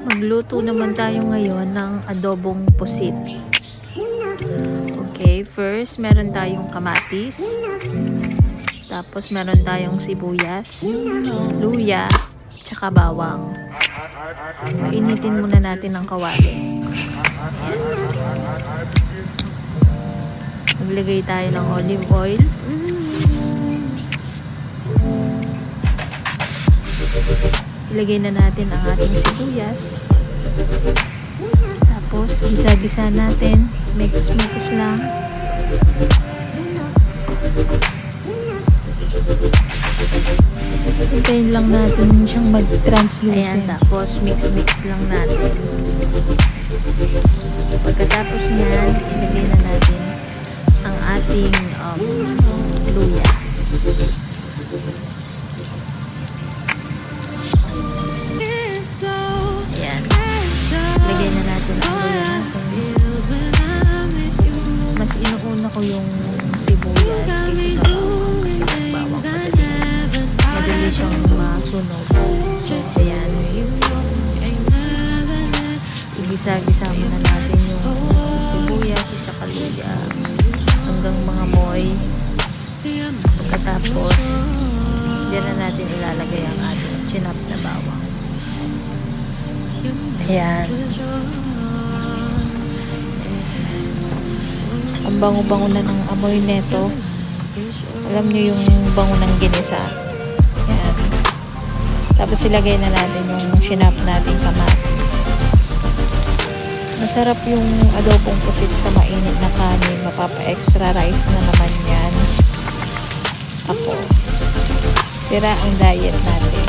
Magluto naman tayo ngayon ng adobong pusit. Okay, first meron tayong kamatis. Tapos meron tayong sibuyas, luya, tsaka bawang. Painitin muna natin ng kawali. Maglagay tayo ng olive oil. Ilagay na natin ang ating sibuyas. Tapos, gisa-gisa natin. Mekos-mekos lang. Hintayin lang natin siyang mag-translucent. Ayan, tapos mix-mix lang natin. Pagkatapos niyan, ilagay na natin ang ating luya. Ayan. Lagay na natin ang luya natin. Mas inuuna ko yung sibuyas kaysa sa bawang kasi yung bawang madali siyang masunog. So, ayan. Igisa-gisa muna natin yung sibuyas at saka luya hanggang mga moy. Pagkatapos, dyan na natin ilalagay ang ating chinap na bawang. Ayan. Ang bango-bango na ng amoy neto. Alam nyo yung bango ng ginisa. Ayan. Tapos ilagay na natin yung shinap nating kamatis. Masarap yung adobong pusit sa mainit na kanin. Mapapa-extra rice na naman yan. Ako. Sira ang diet natin.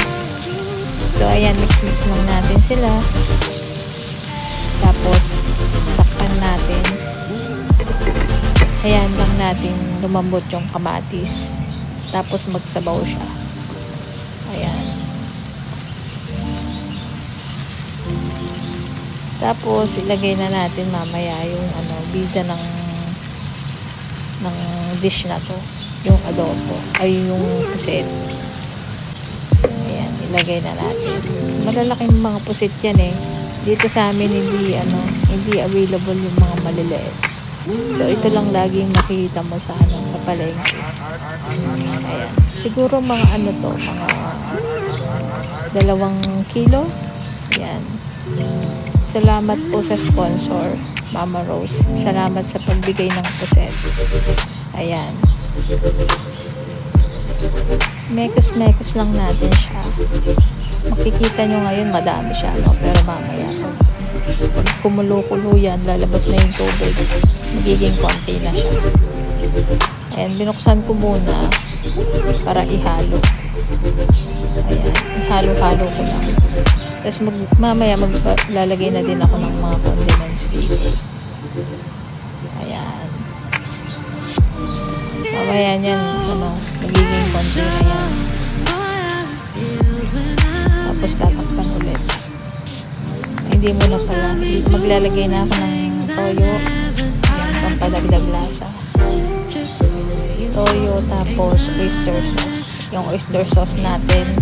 So, ayan, mix-mix lang natin sila. Tapos, takpan natin. Ayan lang natin lumambot yung kamatis. Tapos, magsabaw siya. Ayan. Tapos, ilagay na natin mamaya yung bida ng dish na to. Yung adobo. Ay, yung pusit. Ayan, ilagay na natin. Malalaking mga pusit yan eh. Dito sa amin hindi available yung mga maliliit. So ito lang laging nakikita mo sa palengke. Ayan. Siguro mga mga 2 kilo. Ayan. Salamat po sa sponsor, Mama Rose. Salamat sa pagbigay ng puset. Ayan. Mekos-mekos lang natin siya. Makikita nyo ngayon madami siya, no? Pero mamaya pag kumulo-kulo yan, lalabas na yung tubig, magiging konti na siya. Ayan, binuksan ko muna para ihalo. Ayan, ihalo-halo ko lang. Tapos mamaya maglalagay na din ako ng mga condiments dito. Ayan. Mamaya yan, magiging konti na yan. Tapos tatakpan ulit. Hindi mo na pala. Maglalagay na ako ng toyo. Ayan, pampadagdag lasa. Toyo, tapos oyster sauce. Yung oyster sauce natin,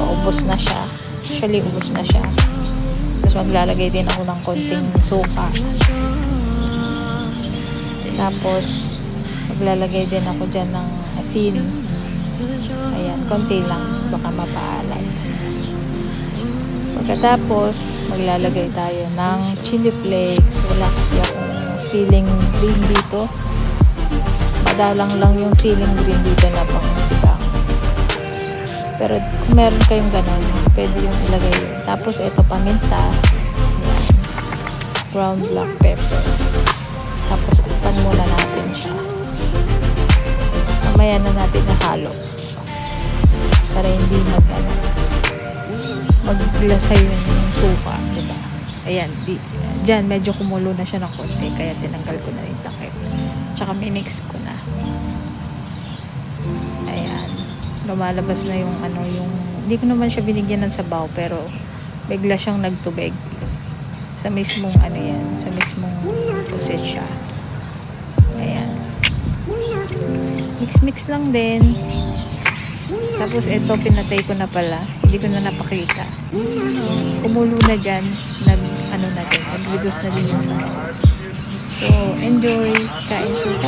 paubos na siya. Actually, ubos na siya. Tapos maglalagay din ako ng konting suka. Tapos, maglalagay din ako dyan ng asin. Ayan, konti lang. Baka mapaalat. Pagkatapos, maglalagay tayo ng chili flakes. Wala kasi akong siling green dito. Madalang lang yung siling green dito na pang-sibang. Pero kung meron kayong ganon, pwede yung ilagay yun. Tapos, ito paminta. Ayan. Ground black pepper. Tapos, takpan muna natin siya. Mamaya na natin nahalo. Para hindi maglasa yung suka, diba? Ayan, dyan medyo kumulo na siya ng konti, kaya tinanggal ko na yung takip. Tsaka minix ko na. Ayan, lumalabas na yung hindi ko naman siya binigyan ng sabaw, pero bigla siyang nagtubig. Sa mismong sa mismong pusit siya. Ayan. Mix-mix lang din. Tapos ito, pinatay ko na pala. Hindi ko na napakita. kumulo na dyan, nag-reduce na din yung sabaw. So, enjoy. Kain po tayo.